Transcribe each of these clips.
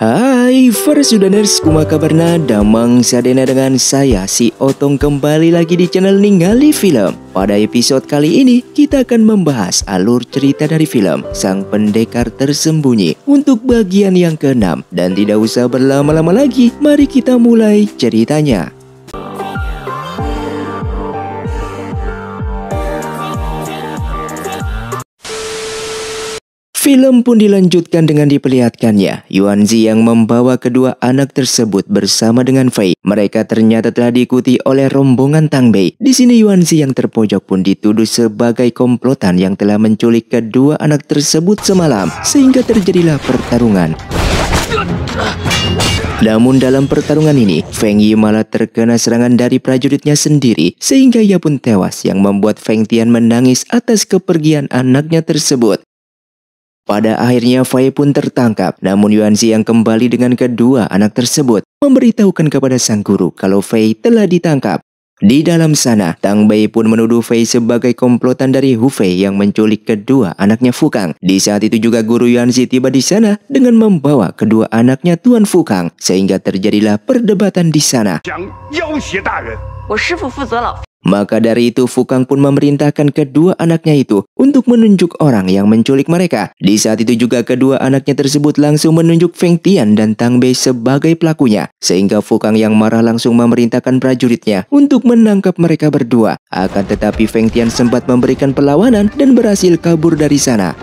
Hai para Sudaners, kumaha kabarna? Damang sadena dengan saya si Otong kembali lagi di channel Ningali Film. Pada episode kali ini kita akan membahas alur cerita dari film Sang Pendekar Tersembunyi untuk bagian yang ke-6. Dan tidak usah berlama-lama lagi, mari kita mulai ceritanya. Film pun dilanjutkan dengan diperlihatkannya Yuanzi yang membawa kedua anak tersebut bersama dengan Fei. Mereka ternyata telah diikuti oleh rombongan Tang Bei. Di sini Yuanzi yang terpojok pun dituduh sebagai komplotan yang telah menculik kedua anak tersebut semalam, sehingga terjadilah pertarungan. Namun dalam pertarungan ini, Feng Yi malah terkena serangan dari prajuritnya sendiri, sehingga ia pun tewas yang membuat Feng Tian menangis atas kepergian anaknya tersebut. Pada akhirnya Fei pun tertangkap, namun Yuanzi yang kembali dengan kedua anak tersebut memberitahukan kepada sang guru kalau Fei telah ditangkap. Di dalam sana, Tang Bei pun menuduh Fei sebagai komplotan dari Hu Fei yang menculik kedua anaknya Fukang. Di saat itu juga guru Yuanzi tiba di sana dengan membawa kedua anaknya Tuan Fukang, sehingga terjadilah perdebatan di sana. Maka dari itu Fukang pun memerintahkan kedua anaknya itu untuk menunjuk orang yang menculik mereka. Di saat itu juga kedua anaknya tersebut langsung menunjuk Feng Tian dan Tang Bei sebagai pelakunya, sehingga Fukang yang marah langsung memerintahkan prajuritnya untuk menangkap mereka berdua. Akan tetapi Feng Tian sempat memberikan perlawanan dan berhasil kabur dari sana.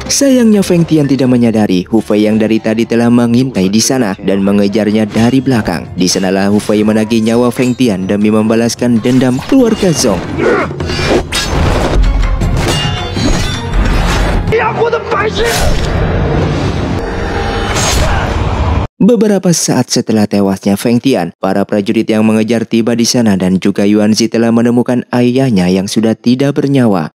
Sayangnya Feng Tian tidak menyadari Hu Fei yang dari tadi telah mengintai di sana dan mengejarnya dari belakang. Di sanalah Hu Fei menagih nyawa Feng Tian demi membalaskan dendam keluarga Zong. Beberapa saat setelah tewasnya Feng Tian, para prajurit yang mengejar tiba di sana dan juga Yuanzi telah menemukan ayahnya yang sudah tidak bernyawa.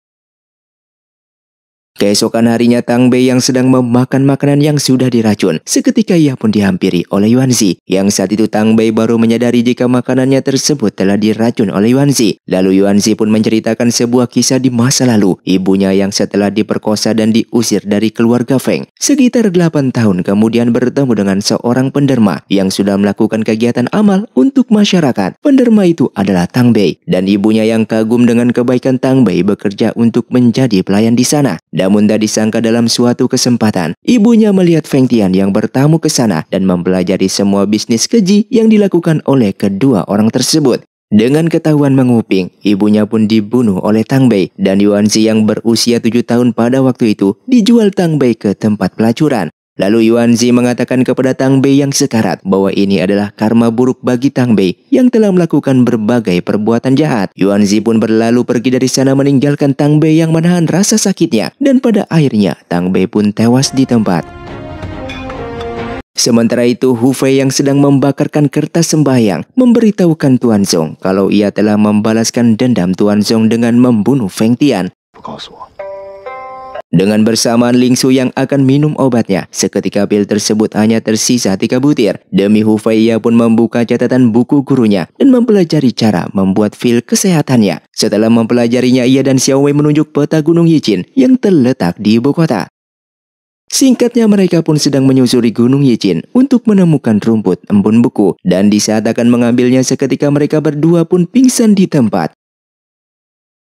Keesokan harinya Tang Bei yang sedang memakan makanan yang sudah diracun. Seketika ia pun dihampiri oleh Yuanzi. Yang saat itu Tang Bei baru menyadari jika makanannya tersebut telah diracun oleh Yuanzi. Lalu Yuanzi pun menceritakan sebuah kisah di masa lalu. Ibunya yang setelah diperkosa dan diusir dari keluarga Feng. Sekitar 8 tahun kemudian bertemu dengan seorang penderma yang sudah melakukan kegiatan amal untuk masyarakat. Penderma itu adalah Tang Bei. Dan ibunya yang kagum dengan kebaikan Tang Bei bekerja untuk menjadi pelayan di sana. Namun tak disangka dalam suatu kesempatan, ibunya melihat Feng Tian yang bertamu ke sana dan mempelajari semua bisnis keji yang dilakukan oleh kedua orang tersebut. Dengan ketahuan menguping, ibunya pun dibunuh oleh Tang Bei dan Yuanzi yang berusia 7 tahun pada waktu itu dijual Tang Bei ke tempat pelacuran. Lalu Yuanzi mengatakan kepada Tang Bei yang sekarat bahwa ini adalah karma buruk bagi Tang Bei yang telah melakukan berbagai perbuatan jahat. Yuanzi pun berlalu pergi dari sana meninggalkan Tang Bei yang menahan rasa sakitnya, dan pada akhirnya Tang Bei pun tewas di tempat. Sementara itu Hu Fei yang sedang membakarkan kertas sembahyang memberitahukan Tuan Zong kalau ia telah membalaskan dendam Tuan Zong dengan membunuh Feng Tian. Dengan bersamaan Ling Su yang akan minum obatnya, seketika pil tersebut hanya tersisa 3 butir. Demi Hu Fei ia pun membuka catatan buku gurunya dan mempelajari cara membuat pil kesehatannya. Setelah mempelajarinya, ia dan Xiao Wei menunjuk peta Gunung Yichin yang terletak di ibu kota. Singkatnya mereka pun sedang menyusuri Gunung Yichin untuk menemukan rumput embun buku, dan di saat akan mengambilnya seketika mereka berdua pun pingsan di tempat.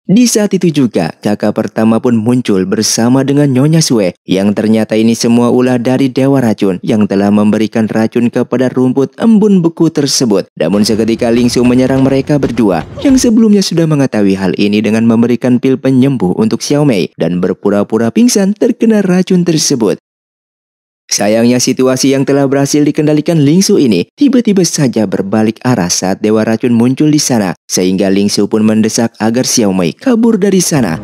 Di saat itu juga, kakak pertama pun muncul bersama dengan Nyonya Sue, yang ternyata ini semua ulah dari Dewa Racun yang telah memberikan racun kepada rumput embun beku tersebut. Namun seketika Ling Su menyerang mereka berdua, yang sebelumnya sudah mengetahui hal ini dengan memberikan pil penyembuh untuk Xiao Mei, dan berpura-pura pingsan terkena racun tersebut. Sayangnya situasi yang telah berhasil dikendalikan Ling Su ini tiba-tiba saja berbalik arah saat Dewa Racun muncul di sana, sehingga Ling Su pun mendesak agar Xiao Mei kabur dari sana.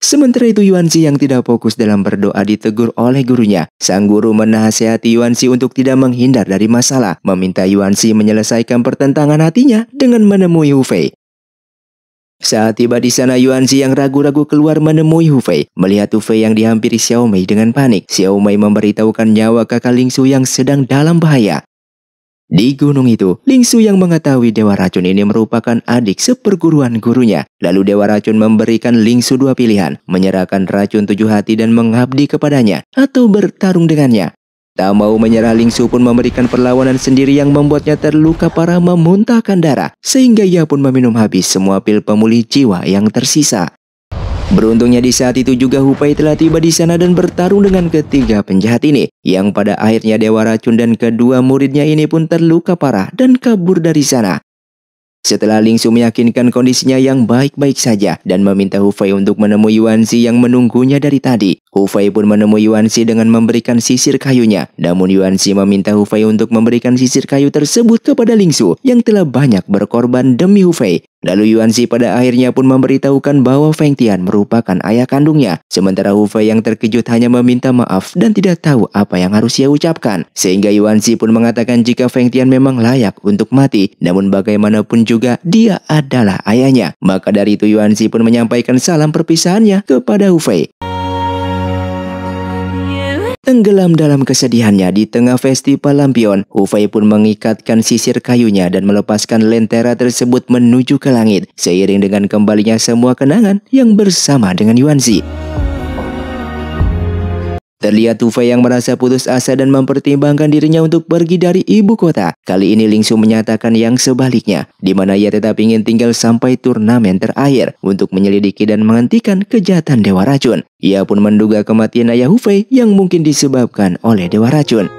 Sementara itu Yuanzi yang tidak fokus dalam berdoa ditegur oleh gurunya. Sang guru menasihati Yuanzi untuk tidak menghindar dari masalah, meminta Yuanzi menyelesaikan pertentangan hatinya dengan menemui Hu Fei. Saat tiba di sana, Yuanzi yang ragu-ragu keluar menemui Hu Fei. Melihat Hu Fei yang dihampiri Xiao Mei dengan panik, Xiao Mei memberitahukan nyawa kakak Ling Su yang sedang dalam bahaya. Di gunung itu, Ling Su yang mengetahui Dewa Racun ini merupakan adik seperguruan gurunya. Lalu Dewa Racun memberikan Ling Su dua pilihan, menyerahkan racun 7 hati dan mengabdi kepadanya, atau bertarung dengannya. Tak mau menyerah, Ling Su pun memberikan perlawanan sendiri yang membuatnya terluka parah memuntahkan darah, sehingga ia pun meminum habis semua pil pemulih jiwa yang tersisa. Beruntungnya di saat itu juga Hu Fei telah tiba di sana dan bertarung dengan ketiga penjahat ini, yang pada akhirnya Dewa Racun dan kedua muridnya ini pun terluka parah dan kabur dari sana. Setelah Ling Su meyakinkan kondisinya yang baik-baik saja dan meminta Hu Fei untuk menemui Yuanzi yang menunggunya dari tadi, Hu Fei pun menemui Yuanzi dengan memberikan sisir kayunya. Namun Yuanzi meminta Hu Fei untuk memberikan sisir kayu tersebut kepada Ling Su yang telah banyak berkorban demi Hu Fei. Lalu Yuanzi pada akhirnya pun memberitahukan bahwa Feng Tian merupakan ayah kandungnya. Sementara Hu Fei yang terkejut hanya meminta maaf dan tidak tahu apa yang harus ia ucapkan. Sehingga Yuanzi pun mengatakan jika Feng Tian memang layak untuk mati, namun bagaimanapun juga dia adalah ayahnya. Maka dari itu Yuanzi pun menyampaikan salam perpisahannya kepada Hu Fei. Tenggelam dalam kesedihannya di tengah festival lampion, Hu Fei pun mengikatkan sisir kayunya dan melepaskan lentera tersebut menuju ke langit, seiring dengan kembalinya semua kenangan yang bersama dengan Yuanzi. Terlihat Hu Fei yang merasa putus asa dan mempertimbangkan dirinya untuk pergi dari ibu kota. Kali ini Ling Su menyatakan yang sebaliknya, di mana ia tetap ingin tinggal sampai turnamen terakhir untuk menyelidiki dan menghentikan kejahatan Dewa Racun. Ia pun menduga kematian ayah Hu Fei yang mungkin disebabkan oleh Dewa Racun.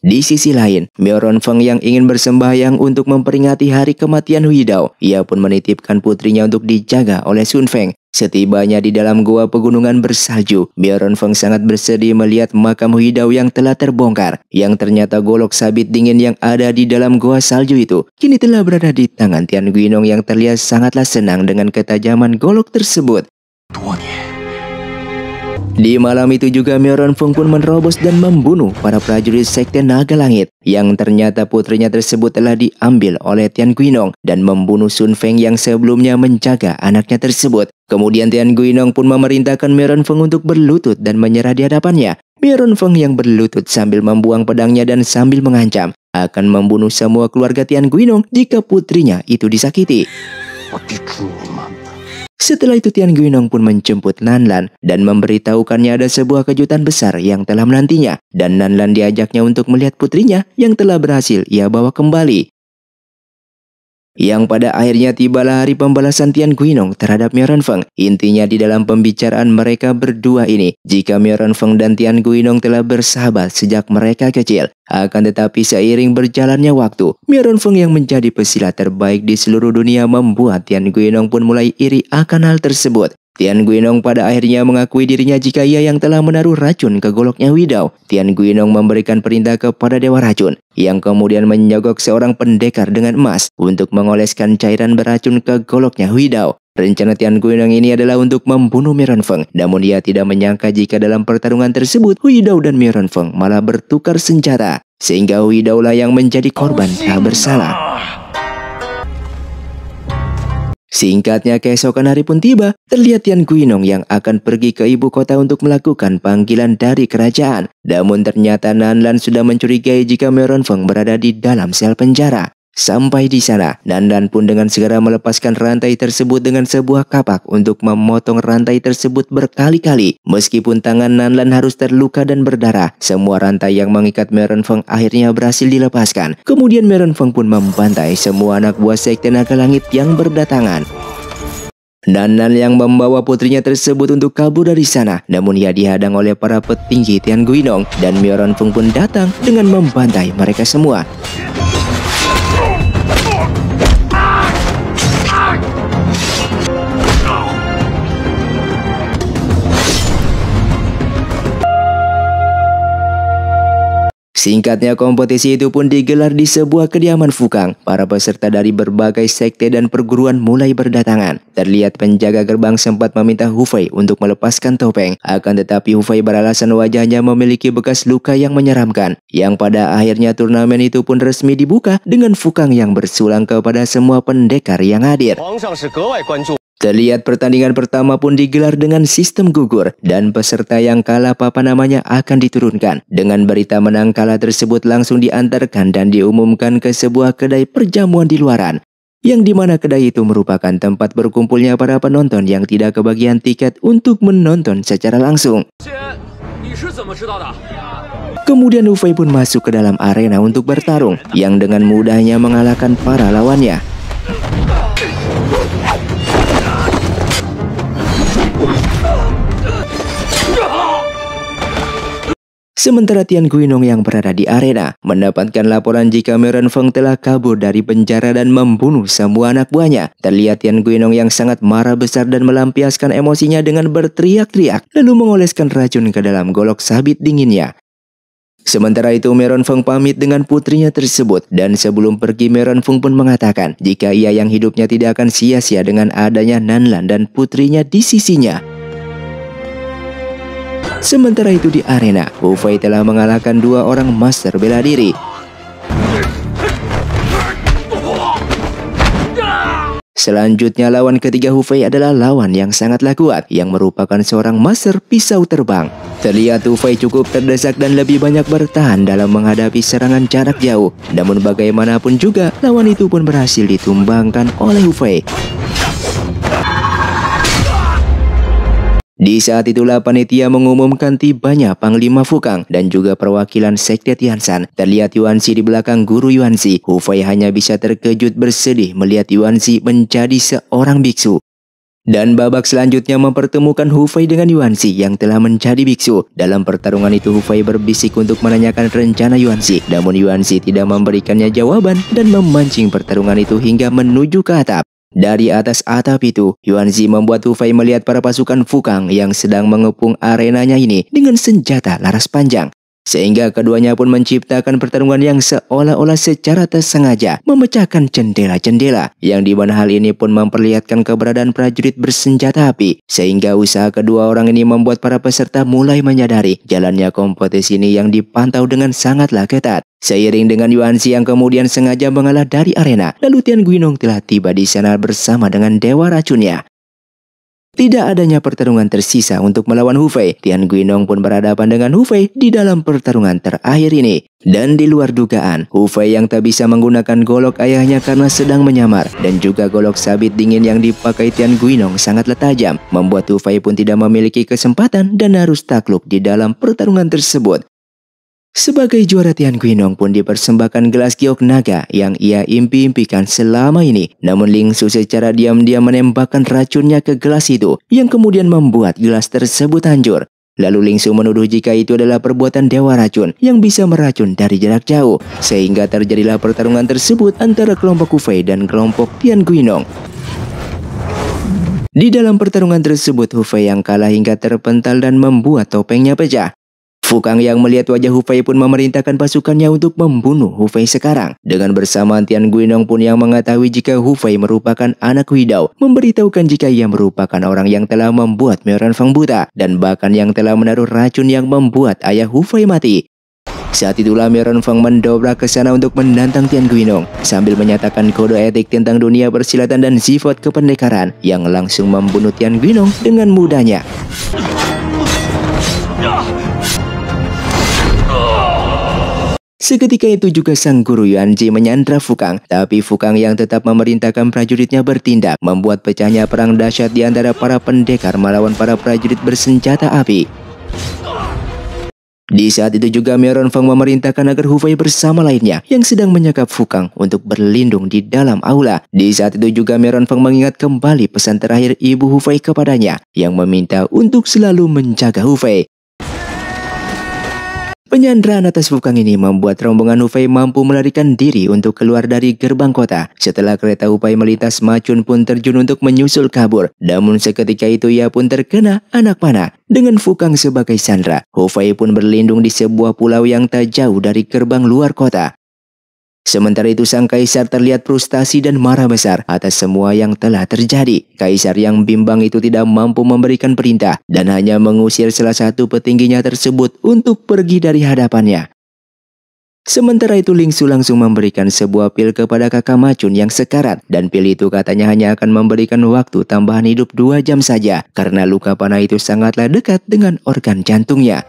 Di sisi lain, Miao Renfeng yang ingin bersembahyang untuk memperingati hari kematian Hui Dao, ia pun menitipkan putrinya untuk dijaga oleh Sun Feng. Setibanya di dalam goa pegunungan bersalju, Miao Renfeng sangat bersedih melihat makam Hui Dao yang telah terbongkar, yang ternyata golok sabit dingin yang ada di dalam goa salju itu kini telah berada di tangan Tian Guinong yang terlihat sangatlah senang dengan ketajaman golok tersebut. Di malam itu juga Miao Renfeng pun menerobos dan membunuh para prajurit Sekte Naga Langit, yang ternyata putrinya tersebut telah diambil oleh Tian Guinong dan membunuh Sun Feng yang sebelumnya menjaga anaknya tersebut. Kemudian Tian Guinong pun memerintahkan Miao Renfeng untuk berlutut dan menyerah di hadapannya. Miao Renfeng yang berlutut sambil membuang pedangnya dan sambil mengancam akan membunuh semua keluarga Tian Guinong jika putrinya itu disakiti. Setelah itu Tian Guinong pun menjemput Nanlan dan memberitahukannya ada sebuah kejutan besar yang telah menantinya, dan Nanlan diajaknya untuk melihat putrinya yang telah berhasil ia bawa kembali. Yang pada akhirnya tibalah hari pembalasan Tian Guinong terhadap Miao Renfeng. Intinya di dalam pembicaraan mereka berdua ini, jika Miao Renfeng dan Tian Guinong telah bersahabat sejak mereka kecil. Akan tetapi seiring berjalannya waktu, Miao Renfeng yang menjadi pesilat terbaik di seluruh dunia membuat Tian Guinong pun mulai iri akan hal tersebut. Tian Guinong pada akhirnya mengakui dirinya jika ia yang telah menaruh racun ke goloknya Hui Dao. Tian Guinong memberikan perintah kepada Dewa Racun, yang kemudian menyogok seorang pendekar dengan emas untuk mengoleskan cairan beracun ke goloknya Hui Dao. Rencana Tian Guinong ini adalah untuk membunuh Miao Renfeng, namun ia tidak menyangka jika dalam pertarungan tersebut Hui Dao dan Miao Renfeng malah bertukar senjata, sehingga Hui Dao lah yang menjadi korban tak bersalah. Singkatnya, keesokan hari pun tiba. Terlihat Tian Guinong yang akan pergi ke ibu kota untuk melakukan panggilan dari kerajaan. Namun ternyata Nanlan sudah mencurigai jika Miao Renfeng berada di dalam sel penjara. Sampai di sana, Nanlan pun dengan segera melepaskan rantai tersebut dengan sebuah kapak untuk memotong rantai tersebut berkali-kali. Meskipun tangan Nanlan harus terluka dan berdarah, semua rantai yang mengikat Miao Renfeng akhirnya berhasil dilepaskan. Kemudian Miao Renfeng pun membantai semua anak buah Sekte Naga Langit yang berdatangan. Nanlan yang membawa putrinya tersebut untuk kabur dari sana, namun ia dihadang oleh para petinggi Tian Guinong, dan Miao Renfeng pun datang dengan membantai mereka semua. Singkatnya, kompetisi itu pun digelar di sebuah kediaman Fukang. Para peserta dari berbagai sekte dan perguruan mulai berdatangan. Terlihat penjaga gerbang sempat meminta Hu Fei untuk melepaskan topeng. Akan tetapi Hu Fei beralasan wajahnya memiliki bekas luka yang menyeramkan. Yang pada akhirnya turnamen itu pun resmi dibuka dengan Fukang yang bersulang kepada semua pendekar yang hadir. Terlihat pertandingan pertama pun digelar dengan sistem gugur dan peserta yang kalah akan diturunkan. Dengan berita menang kalah tersebut langsung diantarkan dan diumumkan ke sebuah kedai perjamuan di luaran. Yang dimana kedai itu merupakan tempat berkumpulnya para penonton yang tidak kebagian tiket untuk menonton secara langsung. Kemudian Hu Fei pun masuk ke dalam arena untuk bertarung yang dengan mudahnya mengalahkan para lawannya. Sementara Tian Guinong yang berada di arena mendapatkan laporan jika Me Renfeng telah kabur dari penjara dan membunuh semua anak buahnya. Terlihat Tian Guinong yang sangat marah besar dan melampiaskan emosinya dengan berteriak-teriak lalu mengoleskan racun ke dalam golok sabit dinginnya. Sementara itu Me Renfeng pamit dengan putrinya tersebut dan sebelum pergi Me Renfeng pun mengatakan jika ia yang hidupnya tidak akan sia-sia dengan adanya Nanlan dan putrinya di sisinya. Sementara itu di arena, Hu Fei telah mengalahkan dua orang master bela diri. Selanjutnya lawan ketiga Hu Fei adalah lawan yang sangatlah kuat yang merupakan seorang master pisau terbang. Terlihat Hu Fei cukup terdesak dan lebih banyak bertahan dalam menghadapi serangan jarak jauh. Namun bagaimanapun juga lawan itu pun berhasil ditumbangkan oleh Hu Fei. Di saat itulah panitia mengumumkan tibanya Panglima Fukang dan juga perwakilan sekte Tianshan. Terlihat Yuanzi di belakang guru Yuanzi. Hu Fei hanya bisa terkejut bersedih melihat Yuanzi menjadi seorang biksu. Dan babak selanjutnya mempertemukan Hu Fei dengan Yuanzi yang telah menjadi biksu. Dalam pertarungan itu Hu Fei berbisik untuk menanyakan rencana Yuanzi. Namun Yuanzi tidak memberikannya jawaban dan memancing pertarungan itu hingga menuju ke atap. Dari atas atap itu, Yuanzi membuat Hu Fei melihat para pasukan Fukang yang sedang mengepung arenanya ini dengan senjata laras panjang. Sehingga keduanya pun menciptakan pertarungan yang seolah-olah secara tersengaja memecahkan jendela-jendela. Yang di mana hal ini pun memperlihatkan keberadaan prajurit bersenjata api. Sehingga usaha kedua orang ini membuat para peserta mulai menyadari jalannya kompetisi ini yang dipantau dengan sangatlah ketat. Seiring dengan Yuanzi yang kemudian sengaja mengalah dari arena, lalu Tian Guinong telah tiba di sana bersama dengan dewa racunnya. Tidak adanya pertarungan tersisa untuk melawan Hu Fei. Tian Guinong pun berhadapan dengan Hu Fei di dalam pertarungan terakhir ini. Dan di luar dugaan, Hu Fei yang tak bisa menggunakan golok ayahnya karena sedang menyamar. Dan juga golok sabit dingin yang dipakai Tian Guinong sangatlah tajam. Membuat Hu Fei pun tidak memiliki kesempatan dan harus takluk di dalam pertarungan tersebut. Sebagai juara, Tian Guinong pun dipersembahkan gelas giok naga yang ia impi-impikan selama ini. Namun Ling Su secara diam-diam menembakkan racunnya ke gelas itu yang kemudian membuat gelas tersebut hancur. Lalu Ling Su menuduh jika itu adalah perbuatan dewa racun yang bisa meracun dari jarak jauh. Sehingga terjadilah pertarungan tersebut antara kelompok Hu Fei dan kelompok Tian Guinong. Di dalam pertarungan tersebut Hu Fei yang kalah hingga terpental dan membuat topengnya pecah. Fukang yang melihat wajah Hu Fei pun memerintahkan pasukannya untuk membunuh Hu Fei sekarang. Dengan bersamaan Tian Guinong pun yang mengetahui jika Hu Fei merupakan anak Hui Dao, memberitahukan jika ia merupakan orang yang telah membuat Me Renfeng buta dan bahkan yang telah menaruh racun yang membuat ayah Hu Fei mati. Saat itulah Me Renfeng mendobrak ke sana untuk menantang Tian Guinong sambil menyatakan kode etik tentang dunia persilatan dan sifat kependekaran yang langsung membunuh Tian Guinong dengan mudahnya. Seketika itu juga sang guru Yuanzi menyandra Fukang, tapi Fukang yang tetap memerintahkan prajuritnya bertindak, membuat pecahnya perang dahsyat di antara para pendekar melawan para prajurit bersenjata api. Di saat itu juga Me Renfeng memerintahkan agar Hu Fei bersama lainnya yang sedang menyekap Fukang untuk berlindung di dalam aula. Di saat itu juga Me Renfeng mengingat kembali pesan terakhir ibu Hu Fei kepadanya yang meminta untuk selalu menjaga Hu Fei. Penyanderaan atas Fukang ini membuat rombongan Hufei mampu melarikan diri untuk keluar dari gerbang kota. Setelah kereta Hufei melintas, Ma Chun pun terjun untuk menyusul kabur. Namun seketika itu ia pun terkena anak panah. Dengan Fukang sebagai sandera, Hufei pun berlindung di sebuah pulau yang tak jauh dari gerbang luar kota. Sementara itu sang kaisar terlihat frustasi dan marah besar atas semua yang telah terjadi. Kaisar yang bimbang itu tidak mampu memberikan perintah dan hanya mengusir salah satu petingginya tersebut untuk pergi dari hadapannya. Sementara itu Ling Su langsung memberikan sebuah pil kepada kakak Ma Chun yang sekarat, dan pil itu katanya hanya akan memberikan waktu tambahan hidup 2 jam saja karena luka panah itu sangatlah dekat dengan organ jantungnya.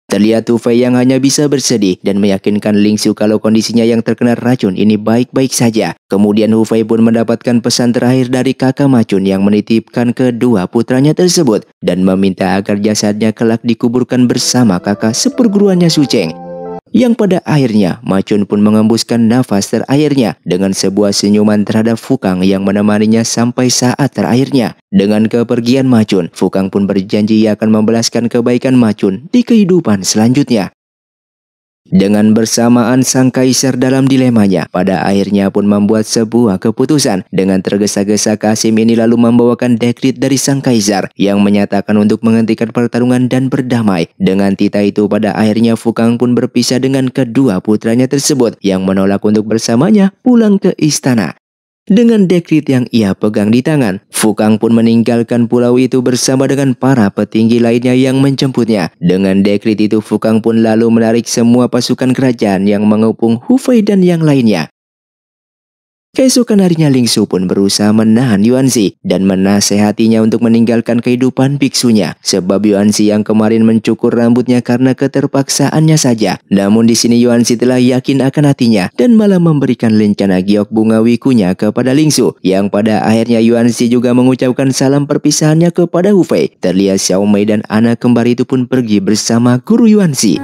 Terlihat Hufei yang hanya bisa bersedih dan meyakinkan Ling Su kalau kondisinya yang terkena racun ini baik-baik saja. Kemudian Hufei pun mendapatkan pesan terakhir dari kakak Ma Chun yang menitipkan kedua putranya tersebut dan meminta agar jasadnya kelak dikuburkan bersama kakak seperguruannya Su Cheng. Yang pada akhirnya Ma Chun pun mengembuskan nafas terakhirnya dengan sebuah senyuman terhadap Fukang yang menemaninya sampai saat terakhirnya. Dengan kepergian Ma Chun, Fukang pun berjanji ia akan membalaskan kebaikan Ma Chun di kehidupan selanjutnya. Dengan bersamaan sang kaisar dalam dilemanya, pada akhirnya pun membuat sebuah keputusan. Dengan tergesa-gesa Kasim ini lalu membawakan dekrit dari sang kaisar yang menyatakan untuk menghentikan pertarungan dan berdamai. Dengan titah itu pada akhirnya Fukang pun berpisah dengan kedua putranya tersebut yang menolak untuk bersamanya pulang ke istana. Dengan dekrit yang ia pegang di tangan, Fukang pun meninggalkan pulau itu bersama dengan para petinggi lainnya yang menjemputnya. Dengan dekrit itu Fukang pun lalu menarik semua pasukan kerajaan yang mengepung Hufei dan yang lainnya. Keesokan harinya Ling Su pun berusaha menahan Yuanzi dan menasehatinya untuk meninggalkan kehidupan biksunya, sebab Yuanzi yang kemarin mencukur rambutnya karena keterpaksaannya saja. Namun di sini Yuanzi telah yakin akan hatinya dan malah memberikan lencana giok bunga wikunya kepada Ling Su, yang pada akhirnya Yuanzi juga mengucapkan salam perpisahannya kepada Hufei. Terlihat Xiao Mei dan anak kembar itu pun pergi bersama guru Yuanzi.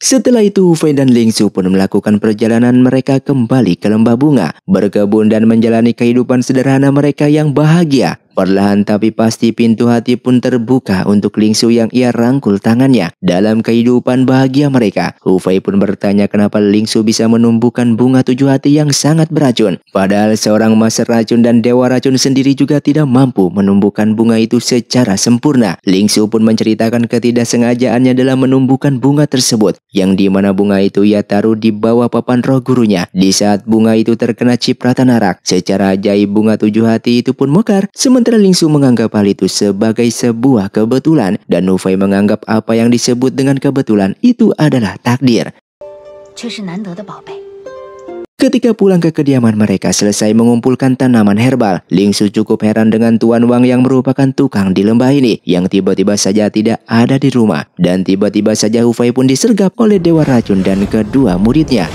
Setelah itu Hufei dan Ling Su pun melakukan perjalanan mereka kembali ke lembah bunga, berkebun dan menjalani kehidupan sederhana mereka yang bahagia. Perlahan tapi pasti pintu hati pun terbuka untuk Ling Su yang ia rangkul tangannya. Dalam kehidupan bahagia mereka, Hufei pun bertanya kenapa Ling Su bisa menumbuhkan bunga 7 hati yang sangat beracun. Padahal seorang master racun dan dewa racun sendiri juga tidak mampu menumbuhkan bunga itu secara sempurna. Ling Su pun menceritakan ketidaksengajaannya dalam menumbuhkan bunga tersebut, yang dimana bunga itu ia taruh di bawah papan roh gurunya. Di saat bunga itu terkena cipratan arak, secara ajaib bunga 7 hati itu pun mekar. Sementara Ling Su menganggap hal itu sebagai sebuah kebetulan dan Hufei menganggap apa yang disebut dengan kebetulan itu adalah takdir. Ketika pulang ke kediaman mereka selesai mengumpulkan tanaman herbal, Ling Su cukup heran dengan Tuan Wang yang merupakan tukang di lembah ini yang tiba-tiba saja tidak ada di rumah, dan tiba-tiba saja Hufei pun disergap oleh dewa racun dan kedua muridnya.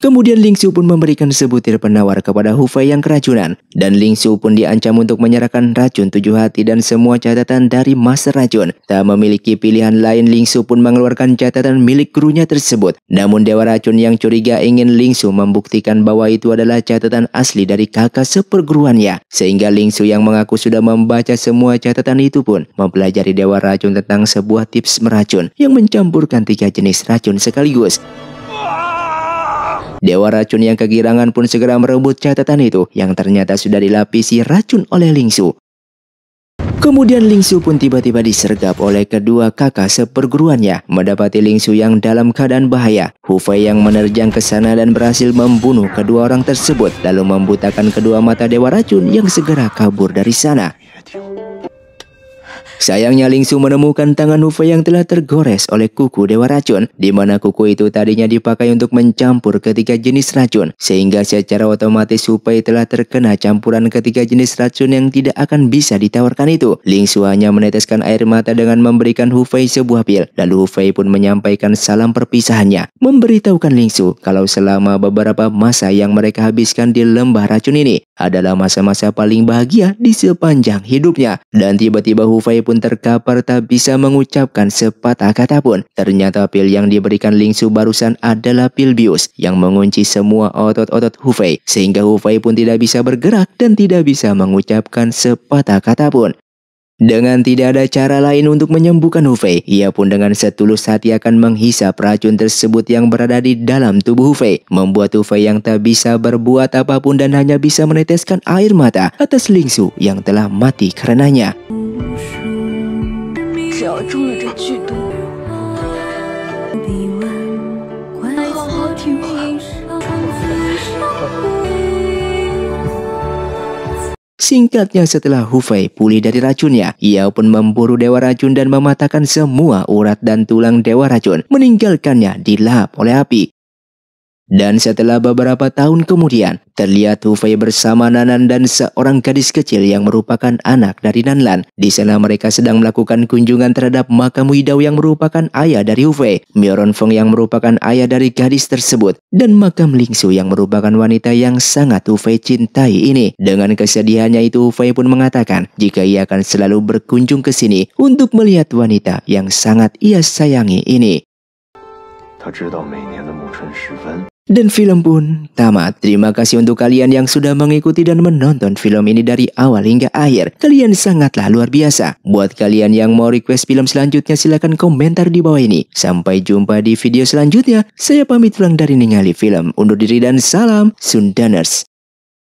Kemudian Ling Su pun memberikan sebutir penawar kepada Hufei yang keracunan, dan Ling Su pun diancam untuk menyerahkan racun 7 hati dan semua catatan dari master racun. Tak memiliki pilihan lain, Ling Su pun mengeluarkan catatan milik gurunya tersebut. Namun dewa racun yang curiga ingin Ling Su membuktikan bahwa itu adalah catatan asli dari kakak seperguruannya, sehingga Ling Su yang mengaku sudah membaca semua catatan itu pun mempelajari dewa racun tentang sebuah tips meracun yang mencampurkan 3 jenis racun sekaligus. Dewa racun yang kegirangan pun segera merebut catatan itu yang ternyata sudah dilapisi racun oleh Ling Su. Kemudian Ling Su pun tiba-tiba disergap oleh kedua kakak seperguruannya. Mendapati Ling Su yang dalam keadaan bahaya, Hufei yang menerjang ke sana dan berhasil membunuh kedua orang tersebut, lalu membutakan kedua mata dewa racun yang segera kabur dari sana. Sayangnya Ling Su menemukan tangan Hufei yang telah tergores oleh kuku dewa racun, di mana kuku itu tadinya dipakai untuk mencampur ketiga jenis racun, sehingga secara otomatis Hufei telah terkena campuran ketiga jenis racun yang tidak akan bisa ditawarkan itu. Ling Su hanya meneteskan air mata dengan memberikan Hufei sebuah pil, lalu Hufei pun menyampaikan salam perpisahannya, memberitahukan Ling Su kalau selama beberapa masa yang mereka habiskan di lembah racun ini adalah masa-masa paling bahagia di sepanjang hidupnya. Dan tiba-tiba Hufei pun terkapar tak bisa mengucapkan sepatah kata pun. Ternyata pil yang diberikan Ling Su barusan adalah pil bius yang mengunci semua otot-otot Hufei, sehingga Hufei pun tidak bisa bergerak dan tidak bisa mengucapkan sepatah kata pun. Dengan tidak ada cara lain untuk menyembuhkan Hu Fei, ia pun dengan setulus hati akan menghisap racun tersebut yang berada di dalam tubuh Hu Fei, membuat Hu Fei yang tak bisa berbuat apapun dan hanya bisa meneteskan air mata atas Lingsu yang telah mati karenanya. 只要中了这剧毒，好好听话。 Singkatnya, setelah Hu Fei pulih dari racunnya, ia pun memburu Dewa Racun dan mematahkan semua urat dan tulang Dewa Racun, meninggalkannya dilahap oleh api. Dan setelah beberapa tahun kemudian, terlihat Hu Fei bersama Nanan dan seorang gadis kecil yang merupakan anak dari Nanlan. Di sana mereka sedang melakukan kunjungan terhadap makam Widao yang merupakan ayah dari Hu Fei, Mioron Feng yang merupakan ayah dari gadis tersebut, dan makam Lingsu yang merupakan wanita yang sangat Hu Fei cintai ini. Dengan kesedihannya itu, Hu Fei pun mengatakan jika ia akan selalu berkunjung ke sini untuk melihat wanita yang sangat ia sayangi ini. Dan film pun tamat. Terima kasih untuk kalian yang sudah mengikuti dan menonton film ini dari awal hingga akhir. Kalian sangatlah luar biasa. Buat kalian yang mau request film selanjutnya, silahkan komentar di bawah ini. Sampai jumpa di video selanjutnya. Saya pamit pulang dari Ningali Film. Undur diri dan salam Sundaners.